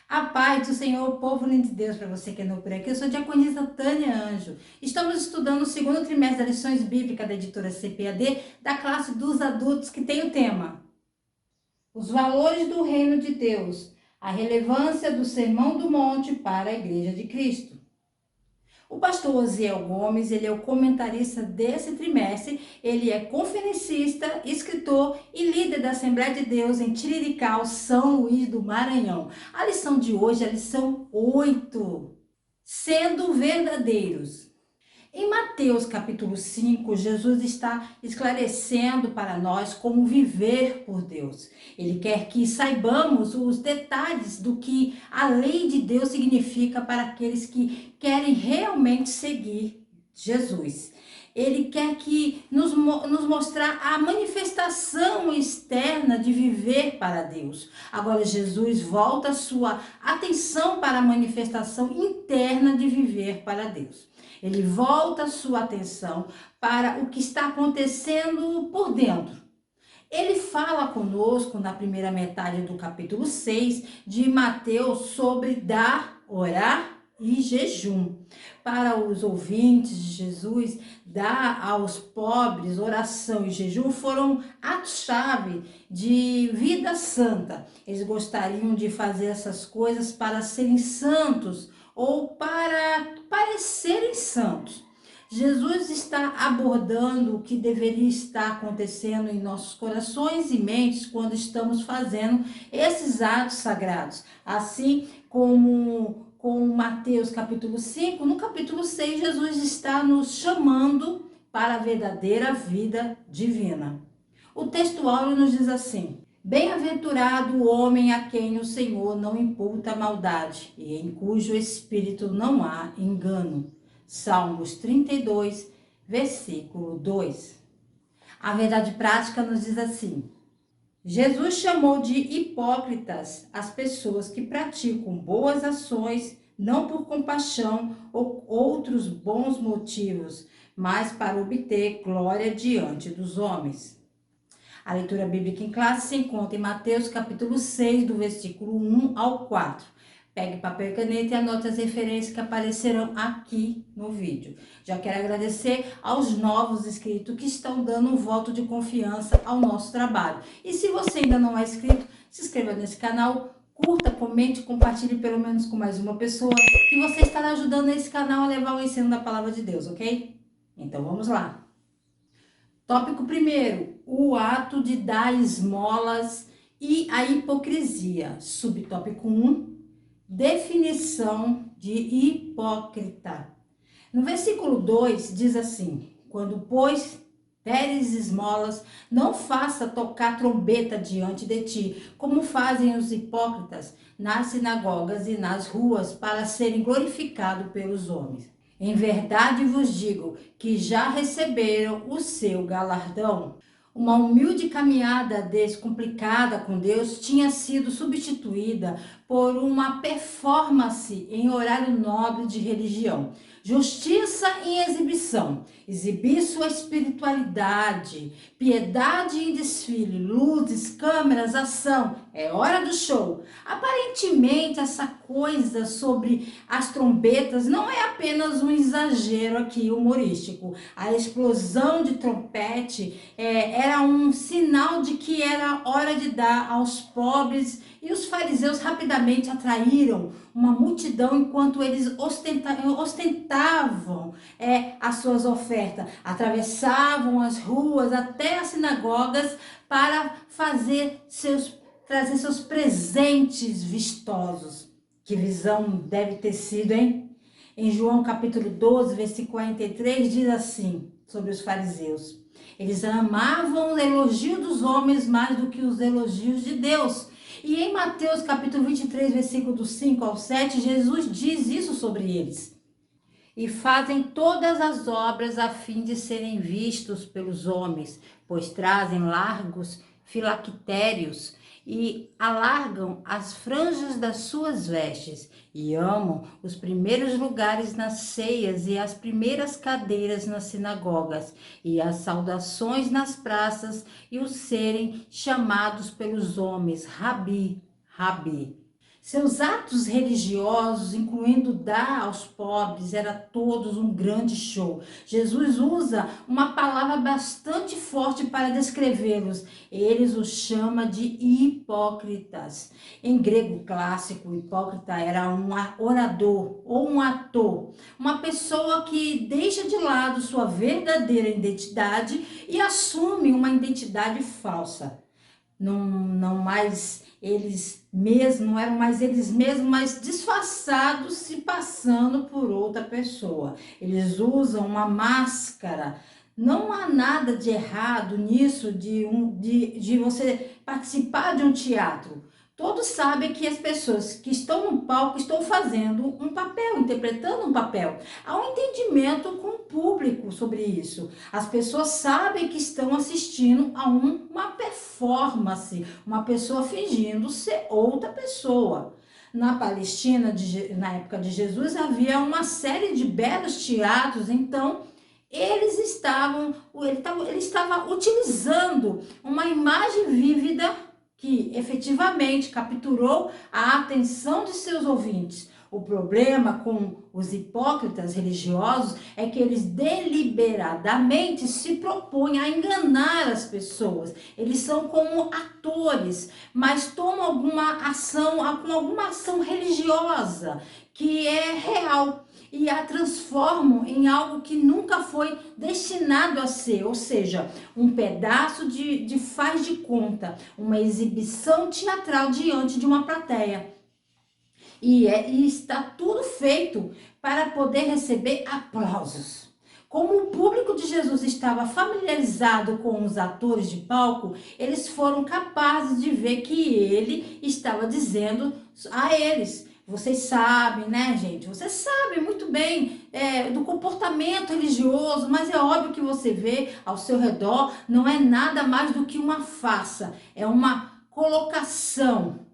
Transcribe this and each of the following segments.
A paz do Senhor, povo lindo de Deus, para você que é novo por aqui. Eu sou a diaconisa Tânia Anjo. Estamos estudando o segundo trimestre das lições bíblicas da editora CPAD, da classe dos adultos, que tem o tema Os valores do reino de Deus, a relevância do Sermão do Monte para a Igreja de Cristo. O pastor Osiel Gomes, ele é o comentarista desse trimestre, ele é conferencista, escritor e líder da Assembleia de Deus em Tirirical, São Luís do Maranhão. A lição de hoje é a lição 8, sendo verdadeiros. Em Mateus capítulo 5, Jesus está esclarecendo para nós como viver por Deus. Ele quer que saibamos os detalhes do que a lei de Deus significa para aqueles que querem realmente seguir Jesus. Ele quer que nos mostrar a manifestação externa de viver para Deus. Agora Jesus volta a sua atenção para a manifestação interna de viver para Deus. Ele volta a sua atenção para o que está acontecendo por dentro. Ele fala conosco na primeira metade do capítulo 6 de Mateus sobre dar, orar e jejum. Para os ouvintes de Jesus, dar aos pobres oração e jejum foram atos-chave de vida santa. Eles gostariam de fazer essas coisas para serem santos ou para parecerem santos. Jesus está abordando o que deveria estar acontecendo em nossos corações e mentes quando estamos fazendo esses atos sagrados. Assim como com Mateus capítulo 5, no capítulo 6, Jesus está nos chamando para a verdadeira vida divina. O texto áureo nos diz assim: Bem-aventurado o homem a quem o Senhor não imputa maldade e em cujo espírito não há engano. Salmos 32, versículo 2. A verdade prática nos diz assim: Jesus chamou de hipócritas as pessoas que praticam boas ações, não por compaixão ou outros bons motivos, mas para obter glória diante dos homens. A leitura bíblica em classe se encontra em Mateus capítulo 6, do versículo 1 ao 4. Pegue papel e caneta e anote as referências que aparecerão aqui no vídeo. Já quero agradecer aos novos inscritos que estão dando um voto de confiança ao nosso trabalho. E se você ainda não é inscrito, se inscreva nesse canal, curta, comente, compartilhe pelo menos com mais uma pessoa, que você estará ajudando esse canal a levar o ensino da palavra de Deus, ok? Então vamos lá. Tópico primeiro, o ato de dar esmolas e a hipocrisia. Subtópico 1, definição de hipócrita. No versículo 2 diz assim: quando, pois, deres esmolas, não faça tocar trombeta diante de ti, como fazem os hipócritas nas sinagogas e nas ruas, para serem glorificados pelos homens. Em verdade vos digo que já receberam o seu galardão. Uma humilde caminhada descomplicada com Deus tinha sido substituída por uma performance em horário nobre de religião. Justiça em exibição, exibir sua espiritualidade, piedade em desfile, luzes, câmeras, ação, é hora do show. Aparentemente essa coisa sobre as trombetas não é apenas um exagero aqui humorístico. A explosão de trompete era um sinal de que era hora de dar aos pobres, e os fariseus rapidamente atraíram uma multidão enquanto eles ostentavam as suas ofertas, atravessavam as ruas até as sinagogas para trazer seus presentes vistosos. Que visão deve ter sido, hein? Em João capítulo 12, versículo 43, diz assim sobre os fariseus: eles amavam o elogio dos homens mais do que os elogios de Deus. E em Mateus capítulo 23, versículo do 5 ao 7, Jesus diz isso sobre eles: e fazem todas as obras a fim de serem vistos pelos homens, pois trazem largos filactérios e alargam as franjas das suas vestes, e amam os primeiros lugares nas ceias e as primeiras cadeiras nas sinagogas, e as saudações nas praças, e os serem chamados pelos homens, Rabi, Rabi. Seus atos religiosos, incluindo dar aos pobres, era todos um grande show. Jesus usa uma palavra bastante forte para descrevê-los. Ele os chama de hipócritas. Em grego clássico, hipócrita era um orador ou um ator, uma pessoa que deixa de lado sua verdadeira identidade e assume uma identidade falsa. Não mais eles mesmos, não eram mais eles mesmos, mas disfarçados, se passando por outra pessoa. Eles usam uma máscara. Não há nada de errado nisso, de você participar de um teatro. Todos sabem que as pessoas que estão no palco estão fazendo um papel, interpretando um papel. Há um entendimento com o público sobre isso. As pessoas sabem que estão assistindo a uma performance, uma pessoa fingindo ser outra pessoa. Na Palestina, na época de Jesus, havia uma série de belos teatros, então ele estava utilizando uma imagem vívida que efetivamente capturou a atenção de seus ouvintes. O problema com os hipócritas religiosos é que eles deliberadamente se propõem a enganar as pessoas. Eles são como atores, mas tomam alguma ação religiosa que é real e a transformam em algo que nunca foi destinado a ser, ou seja, um pedaço de faz de conta, uma exibição teatral diante de uma plateia. E está tudo feito para poder receber aplausos. Como o público de Jesus estava familiarizado com os atores de palco, eles foram capazes de ver que ele estava dizendo a eles: vocês sabem, né, gente? Vocês sabem muito bem do comportamento religioso, mas é óbvio que você vê ao seu redor, não é nada mais do que uma farsa, é uma colocação.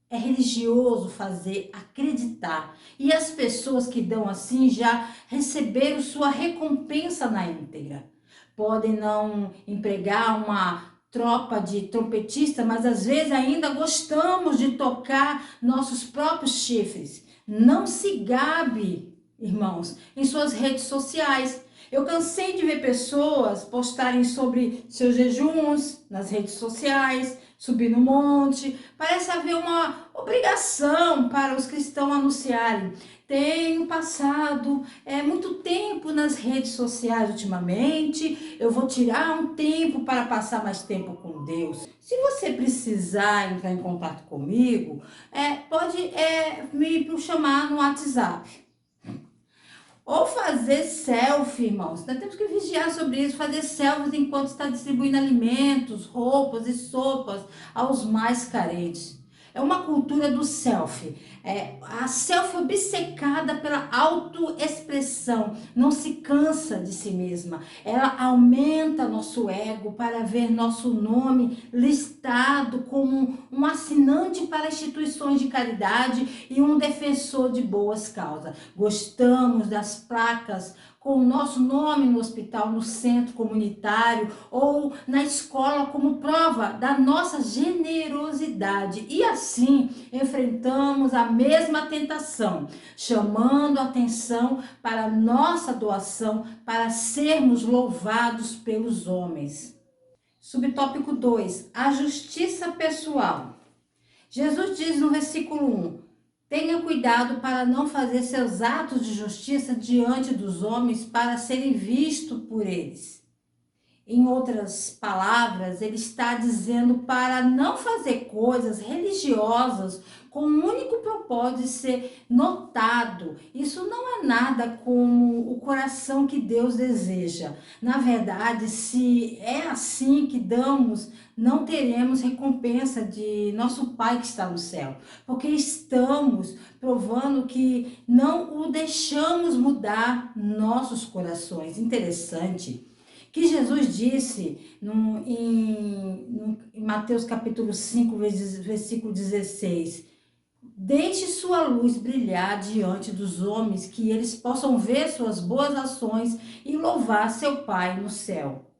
É religioso fazer acreditar. E as pessoas que dão assim já receberam sua recompensa na íntegra. Podem não empregar uma tropa de trompetistas, mas às vezes ainda gostamos de tocar nossos próprios chifres. Não se gabe, irmãos, em suas redes sociais. Eu cansei de ver pessoas postarem sobre seus jejuns nas redes sociais, subir no monte. Parece haver uma obrigação para os cristãos anunciarem: tenho passado muito tempo nas redes sociais ultimamente, eu vou tirar um tempo para passar mais tempo com Deus. Se você precisar entrar em contato comigo, pode me chamar no WhatsApp. Ou fazer selfie, irmãos. Nós temos que vigiar sobre isso, fazer selfies enquanto está distribuindo alimentos, roupas e sopas aos mais carentes. É uma cultura do selfie. A selfie obcecada pela autoexpressão, não se cansa de si mesma. Ela aumenta nosso ego para ver nosso nome listado como um assinante para instituições de caridade e um defensor de boas causas. Gostamos das placas com o nosso nome no hospital, no centro comunitário ou na escola como prova da nossa generosidade. E assim enfrentamos a mesma tentação, chamando atenção para a nossa doação para sermos louvados pelos homens. Subtópico 2, a justiça pessoal. Jesus diz no versículo 1: tenha cuidado para não fazer seus atos de justiça diante dos homens para serem vistos por eles. Em outras palavras, ele está dizendo para não fazer coisas religiosas com o único propósito de ser notado. Isso não é nada como o coração que Deus deseja. Na verdade, se é assim que damos, não teremos recompensa de nosso Pai que está no céu, porque estamos provando que não o deixamos mudar nossos corações. Interessante que Jesus disse em Mateus capítulo 5, versículo 16: deixe sua luz brilhar diante dos homens, que eles possam ver suas boas ações e louvar seu Pai no céu.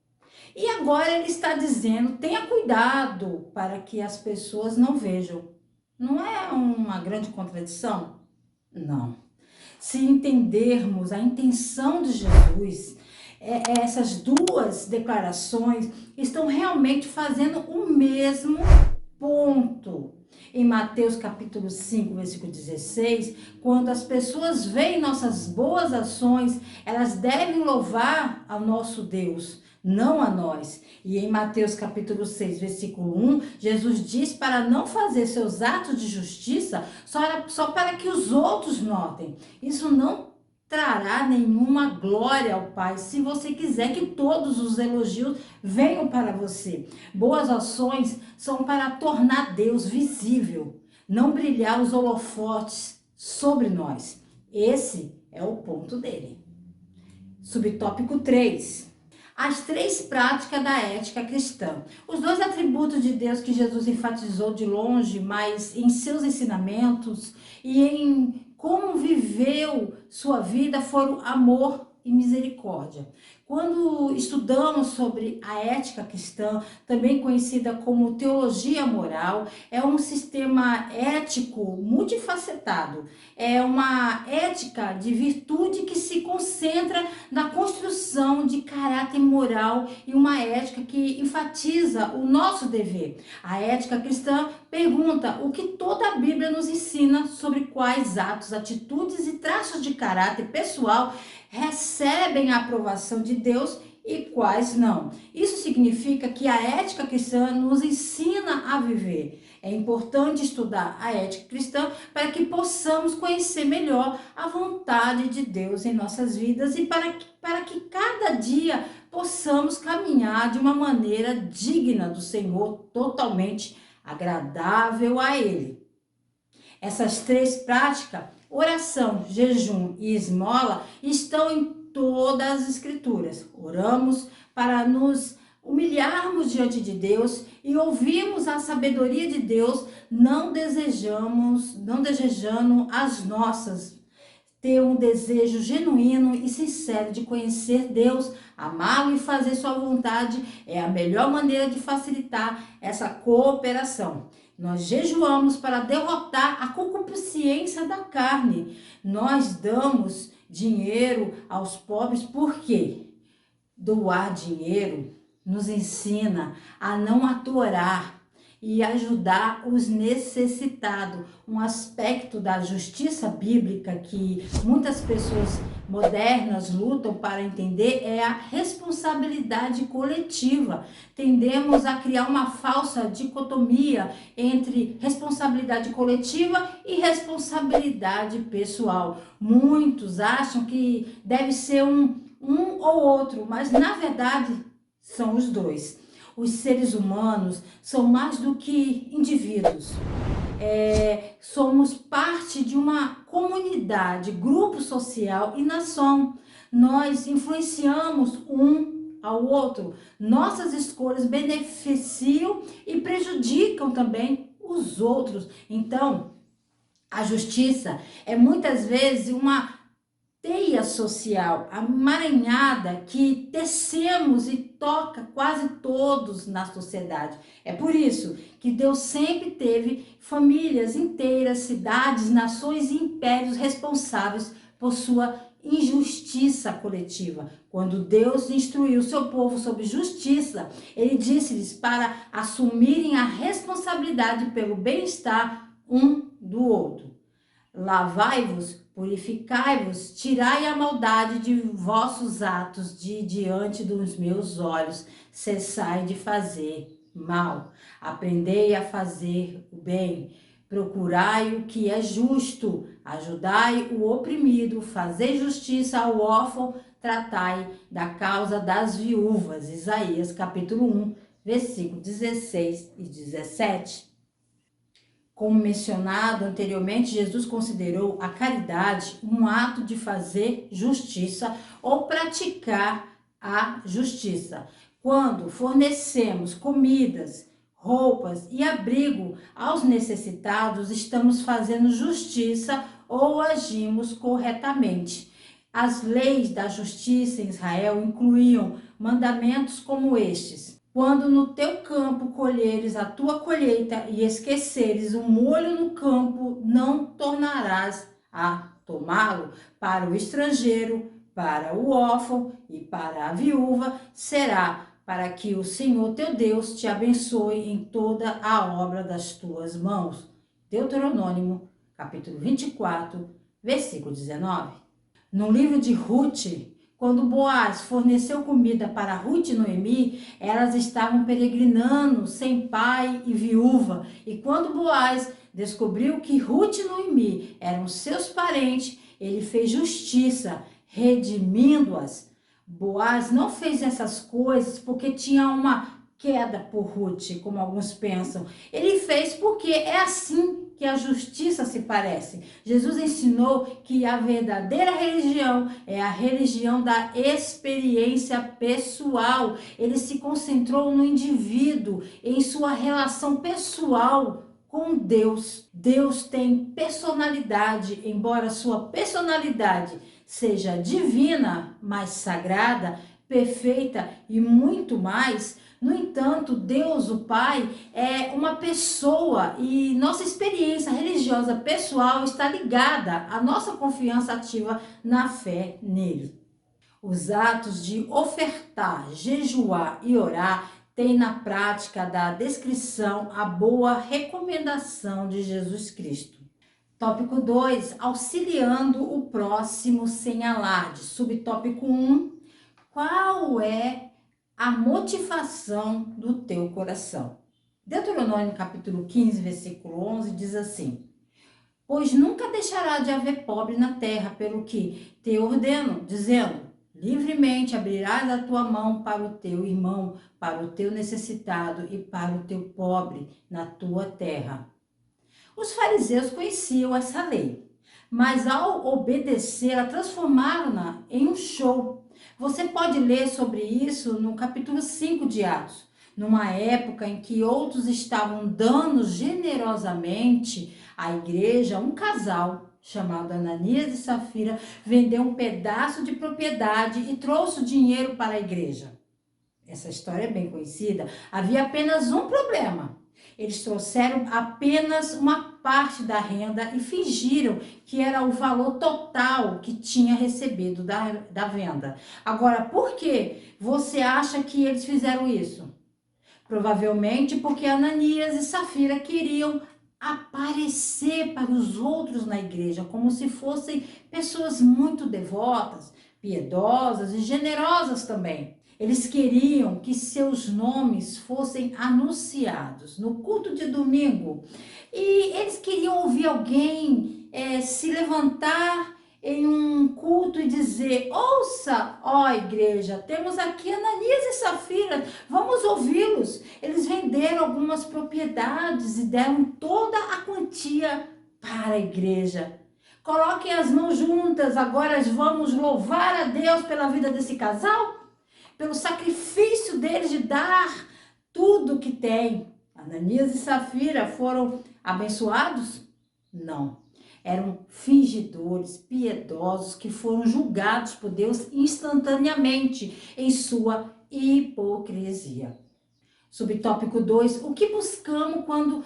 E agora ele está dizendo: tenha cuidado para que as pessoas não vejam. Não é uma grande contradição? Não. Se entendermos a intenção de Jesus, essas duas declarações estão realmente fazendo o mesmo ponto. Em Mateus capítulo 5, versículo 16, quando as pessoas veem nossas boas ações, elas devem louvar ao nosso Deus, não a nós. E em Mateus capítulo 6, versículo 1, Jesus diz para não fazer seus atos de justiça só para que os outros notem. Isso não trará nenhuma glória ao Pai, se você quiser que todos os elogios venham para você. Boas ações são para tornar Deus visível, não brilhar os holofotes sobre nós. Esse é o ponto dele. Subtópico 3. As três práticas da ética cristã. Os dois atributos de Deus que Jesus enfatizou de longe, mas em seus ensinamentos e em como viveu sua vida foram amor e misericórdia. Quando estudamos sobre a ética cristã, também conhecida como teologia moral, é um sistema ético multifacetado. É uma ética de virtude que se concentra na construção de caráter moral e uma ética que enfatiza o nosso dever. A ética cristã pergunta o que toda a Bíblia nos ensina sobre quais atos, atitudes e traços de caráter pessoal recebem a aprovação de Deus e quais não. Isso significa que a ética cristã nos ensina a viver. É importante estudar a ética cristã para que possamos conhecer melhor a vontade de Deus em nossas vidas e para que cada dia possamos caminhar de uma maneira digna do Senhor, totalmente agradável a Ele. Essas três práticas, oração, jejum e esmola, estão em todas as escrituras. Oramos para nos humilharmos diante de Deus e ouvirmos a sabedoria de Deus, não desejando as nossas. Ter um desejo genuíno e sincero de conhecer Deus, amá-lo e fazer sua vontade é a melhor maneira de facilitar essa cooperação. Nós jejuamos para derrotar a concupiscência da carne. Nós damos dinheiro aos pobres porque doar dinheiro nos ensina a não atorar e ajudar os necessitados. Um aspecto da justiça bíblica que muitas pessoas modernas lutam para entender é a responsabilidade coletiva. Tendemos a criar uma falsa dicotomia entre responsabilidade coletiva e responsabilidade pessoal. Muitos acham que deve ser um ou outro, mas na verdade são os dois. Os seres humanos são mais do que indivíduos. Somos parte de uma comunidade, grupo social e nação. Nós influenciamos um ao outro. Nossas escolhas beneficiam e prejudicam também os outros. Então, a justiça é muitas vezes uma teia social amaranhada que tecemos e toca quase todos na sociedade. É por isso que Deus sempre teve famílias inteiras, cidades, nações e impérios responsáveis por sua injustiça coletiva. Quando Deus instruiu seu povo sobre justiça, ele disse-lhes para assumirem a responsabilidade pelo bem-estar um do outro. Lavai-vos, purificai-vos, tirai a maldade de vossos atos de diante dos meus olhos, cessai de fazer mal, aprendei a fazer o bem, procurai o que é justo, ajudai o oprimido, fazei justiça ao órfão, tratai da causa das viúvas. Isaías capítulo 1, versículo 16 e 17. Como mencionado anteriormente, Jesus considerou a caridade um ato de fazer justiça ou praticar a justiça. Quando fornecemos comidas, roupas e abrigo aos necessitados, estamos fazendo justiça ou agimos corretamente. As leis da justiça em Israel incluíam mandamentos como estes: Quando no teu campo colheres a tua colheita e esqueceres o molho no campo, não tornarás a tomá-lo. Para o estrangeiro, para o órfão e para a viúva será, para que o Senhor teu Deus te abençoe em toda a obra das tuas mãos. Deuteronômio, capítulo 24, versículo 19. No livro de Ruth, quando Boaz forneceu comida para Ruth e Noemi, elas estavam peregrinando, sem pai e viúva. E quando Boaz descobriu que Ruth e Noemi eram seus parentes, ele fez justiça, redimindo-as. Boaz não fez essas coisas porque tinha uma queda por Ruth, como alguns pensam. Ele fez porque é assim que a justiça se parece. Jesus ensinou que a verdadeira religião é a religião da experiência pessoal. Ele se concentrou no indivíduo, em sua relação pessoal com Deus. Deus tem personalidade, embora sua personalidade seja divina, mas sagrada, perfeita e muito mais. No entanto, Deus, o Pai, é uma pessoa e nossa experiência religiosa pessoal está ligada à nossa confiança ativa na fé nele. Os atos de ofertar, jejuar e orar têm na prática da descrição a boa recomendação de Jesus Cristo. Tópico 2, auxiliando o próximo sem alarde. Subtópico 1, qual é a motivação do teu coração? Deuteronômio capítulo 15, versículo 11 diz assim: pois nunca deixará de haver pobre na terra, pelo que te ordeno, dizendo: livremente abrirás a tua mão para o teu irmão, para o teu necessitado e para o teu pobre na tua terra. Os fariseus conheciam essa lei, mas ao obedecer, a transformaram-na em um show. Você pode ler sobre isso no capítulo 5 de Atos. Numa época em que outros estavam dando generosamente à igreja, um casal chamado Ananias e Safira vendeu um pedaço de propriedade e trouxe o dinheiro para a igreja. Essa história é bem conhecida. Havia apenas um problema. Eles trouxeram apenas uma parte da renda e fingiram que era o valor total que tinha recebido da venda. Agora, por que você acha que eles fizeram isso? Provavelmente porque Ananias e Safira queriam aparecer para os outros na igreja como se fossem pessoas muito devotas, piedosas e generosas também. Eles queriam que seus nomes fossem anunciados no culto de domingo. E eles queriam ouvir alguém se levantar em um culto e dizer: ouça, ó igreja, temos aqui Ananias e Safira, vamos ouvi-los. Eles venderam algumas propriedades e deram toda a quantia para a igreja. Coloquem as mãos juntas, agora vamos louvar a Deus pela vida desse casal, pelo sacrifício deles de dar tudo que tem. Ananias e Safira foram abençoados? Não. Eram fingidores, piedosos, que foram julgados por Deus instantaneamente em sua hipocrisia. Subtópico 2, o que buscamos quando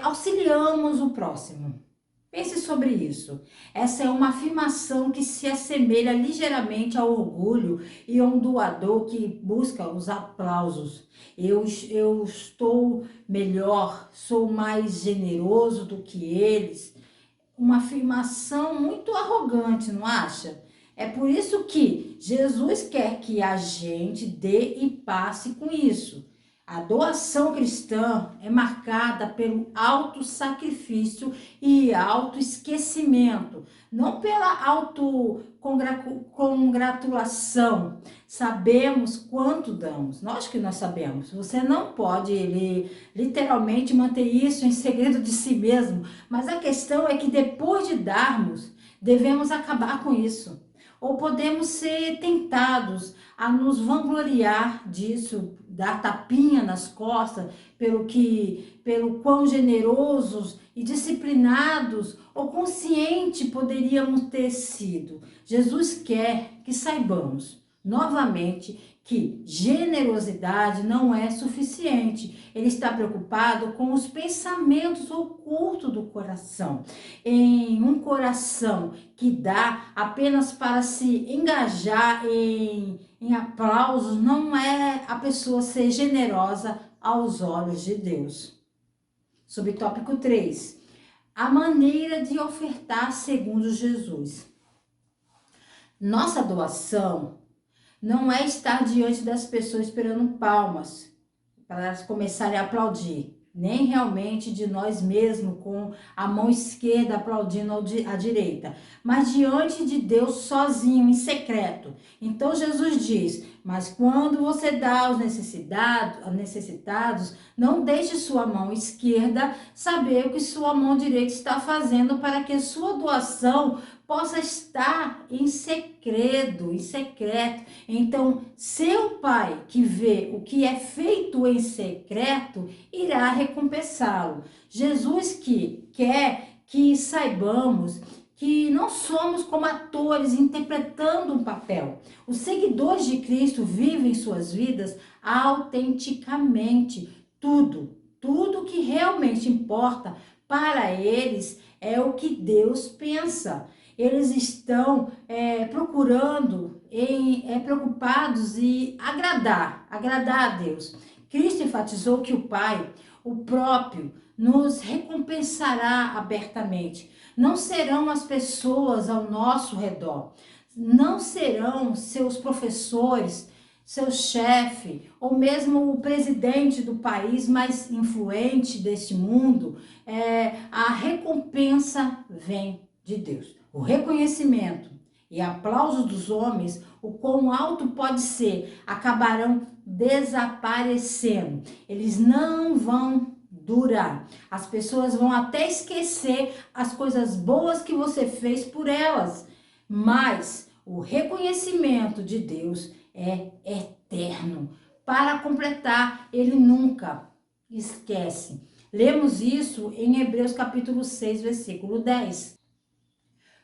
auxiliamos o próximo? Pense sobre isso. Essa é uma afirmação que se assemelha ligeiramente ao orgulho e a um doador que busca os aplausos. Eu estou melhor, sou mais generoso do que eles. Uma afirmação muito arrogante, não acha? É por isso que Jesus quer que a gente dê e passe com isso. A doação cristã é marcada pelo autossacrifício e autoesquecimento, não pela autocongratulação. Sabemos quanto damos, nós que nós sabemos. Você não pode literalmente manter isso em segredo de si mesmo, mas a questão é que depois de darmos, devemos acabar com isso. Ou podemos ser tentados a nos vangloriar disso, dar tapinha nas costas pelo quão generosos e disciplinados ou conscientes poderíamos ter sido. Jesus quer que saibamos novamente que generosidade não é suficiente. Ele está preocupado com os pensamentos ocultos do coração. Em um coração que dá apenas para se engajar em aplausos, não é a pessoa ser generosa aos olhos de Deus. Subtópico 3. A maneira de ofertar segundo Jesus. Nossa doação não é estar diante das pessoas esperando palmas para elas começarem a aplaudir, nem realmente de nós mesmos com a mão esquerda aplaudindo à direita, mas diante de Deus sozinho, em secreto. Então Jesus diz: mas quando você dá aos necessitados, não deixe sua mão esquerda saber o que sua mão direita está fazendo, para que sua doação possa estar em segredo, em secreto. Então, seu Pai, que vê o que é feito em secreto, irá recompensá-lo. Jesus que quer que saibamos que não somos como atores interpretando um papel. Os seguidores de Cristo vivem suas vidas autenticamente. Tudo que realmente importa para eles é o que Deus pensa. Eles estão preocupados em agradar a Deus. Cristo enfatizou que o Pai, o próprio, nos recompensará abertamente. Não serão as pessoas ao nosso redor, não serão seus professores, seu chefe, ou mesmo o presidente do país mais influente deste mundo. A recompensa vem de Deus. O reconhecimento e aplausos dos homens, o quão alto pode ser, acabarão desaparecendo. Eles não vão durar. As pessoas vão até esquecer as coisas boas que você fez por elas. Mas o reconhecimento de Deus é eterno. Para completar, ele nunca esquece. Lemos isso em Hebreus capítulo 6, versículo 10.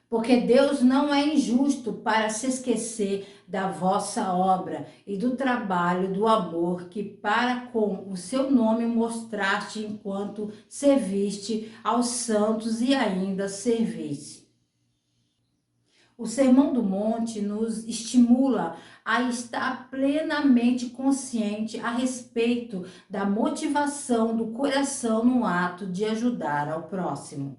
Porque Deus não é injusto para se esquecer da vossa obra e do trabalho, do amor que para com o seu nome mostraste enquanto serviste aos santos e ainda serviste. O Sermão do Monte nos estimula a estar plenamente consciente a respeito da motivação do coração no ato de ajudar ao próximo.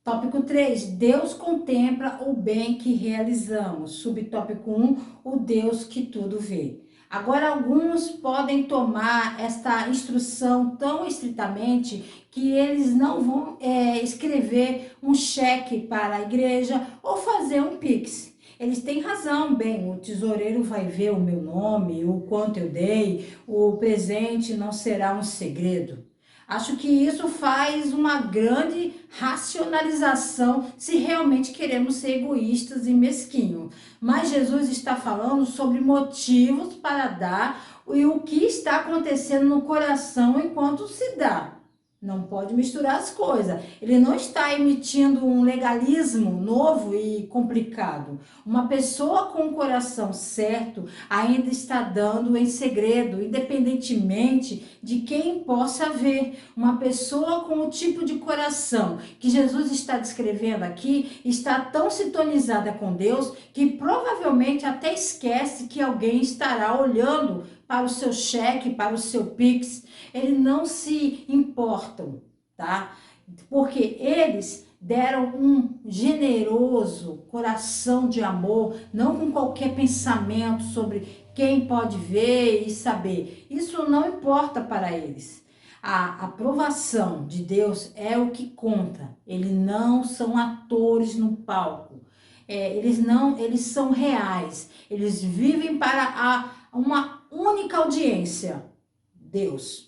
Tópico 3, Deus contempla o bem que realizamos. Subtópico 1, o Deus que tudo vê. Agora, alguns podem tomar esta instrução tão estritamente que eles não vão escrever um cheque para a igreja ou fazer um pix. Eles têm razão, bem, o tesoureiro vai ver o meu nome, o quanto eu dei, o presente não será um segredo. Acho que isso faz uma grande racionalização se realmente queremos ser egoístas e mesquinhos. Mas Jesus está falando sobre motivos para dar e o que está acontecendo no coração enquanto se dá. Não pode misturar as coisas. Ele não está emitindo um legalismo novo e complicado. Uma pessoa com o coração certo ainda está dando em segredo, independentemente de quem possa ver. Uma pessoa com o tipo de coração que Jesus está descrevendo aqui está tão sintonizada com Deus que provavelmente até esquece que alguém estará olhando para o seu cheque, para o seu Pix. Eles não se importam, tá? Porque eles deram um generoso coração de amor, não com qualquer pensamento sobre quem pode ver e saber. Isso não importa para eles. A aprovação de Deus é o que conta. Eles não são atores no palco. Eles são reais. Eles vivem para uma única audiência, Deus.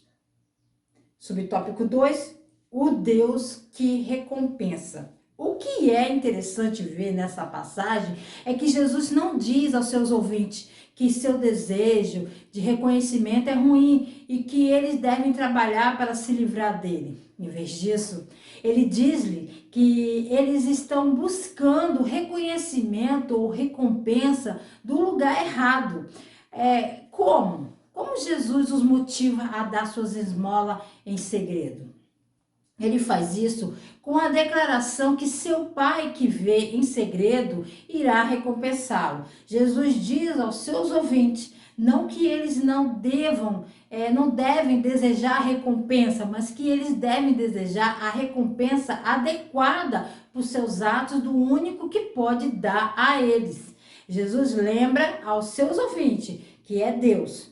Subtópico 2, o Deus que recompensa. O que é interessante ver nessa passagem é que Jesus não diz aos seus ouvintes que seu desejo de reconhecimento é ruim e que eles devem trabalhar para se livrar dele. Em vez disso, ele diz-lhe que eles estão buscando reconhecimento ou recompensa do lugar errado. Como? Como Jesus os motiva a dar suas esmolas em segredo? Ele faz isso com a declaração que seu Pai que vê em segredo irá recompensá-lo. Jesus diz aos seus ouvintes, não que eles não devem desejar a recompensa, mas que eles devem desejar a recompensa adequada por seus atos do único que pode dar a eles. Jesus lembra aos seus ouvintes que é Deus,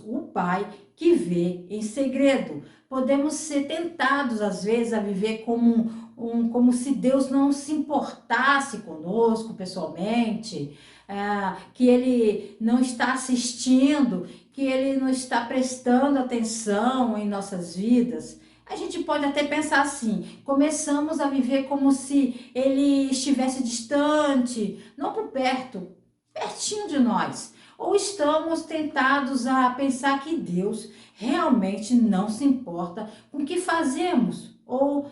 o Pai, que vê em segredo. Podemos ser tentados, às vezes, a viver como se Deus não se importasse conosco pessoalmente, que Ele não está assistindo, que Ele não está prestando atenção em nossas vidas. A gente pode até pensar assim, começamos a viver como se Ele estivesse distante, não por perto, pertinho de nós. Ou estamos tentados a pensar que Deus realmente não se importa com o que fazemos, ou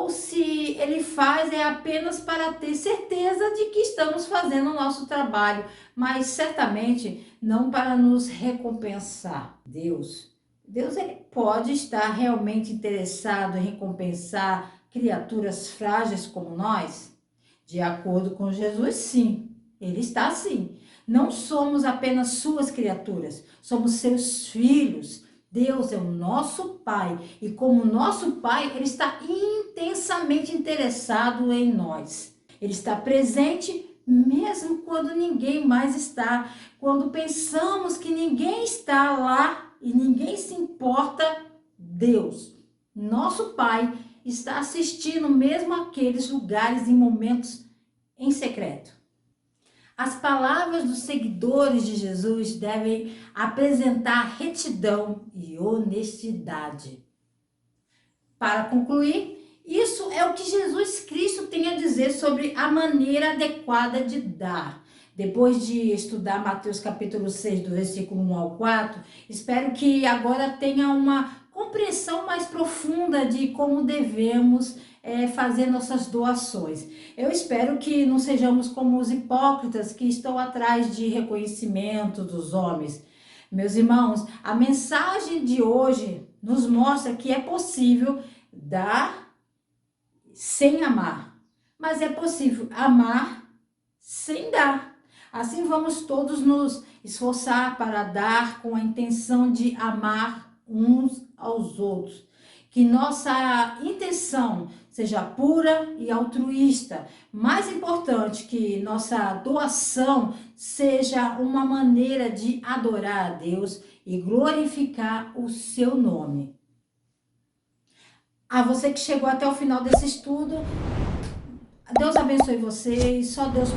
se Ele faz é apenas para ter certeza de que estamos fazendo o nosso trabalho, mas certamente não para nos recompensar. Deus ele pode estar realmente interessado em recompensar criaturas frágeis como nós? De acordo com Jesus, sim, Ele está sim. Não somos apenas suas criaturas, somos seus filhos. Deus é o nosso Pai e como nosso Pai, Ele está intensamente interessado em nós. Ele está presente mesmo quando ninguém mais está. Quando pensamos que ninguém está lá e ninguém se importa, Deus, nosso Pai, está assistindo mesmo aqueles lugares e momentos em secreto. As palavras dos seguidores de Jesus devem apresentar retidão e honestidade. Para concluir, isso é o que Jesus Cristo tem a dizer sobre a maneira adequada de dar. Depois de estudar Mateus capítulo 6, do versículo 1 ao 4, espero que agora tenha uma compreensão mais profunda de como devemos fazer nossas doações. Eu espero que não sejamos como os hipócritas que estão atrás de reconhecimento dos homens. Meus irmãos, a mensagem de hoje nos mostra que é possível dar sem amar, mas é possível amar sem dar. Assim vamos todos nos esforçar para dar com a intenção de amar uns aos outros. Que nossa intenção seja pura e altruísta. Mais importante, que nossa doação seja uma maneira de adorar a Deus e glorificar o seu nome. A você que chegou até o final desse estudo, Deus abençoe você e só Deus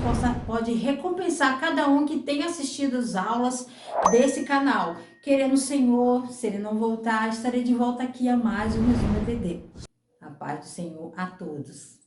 pode recompensar cada um que tem assistido as aulas desse canal. Querendo o Senhor, se Ele não voltar, estarei de volta aqui a mais um Resumo EBD. A paz do Senhor a todos.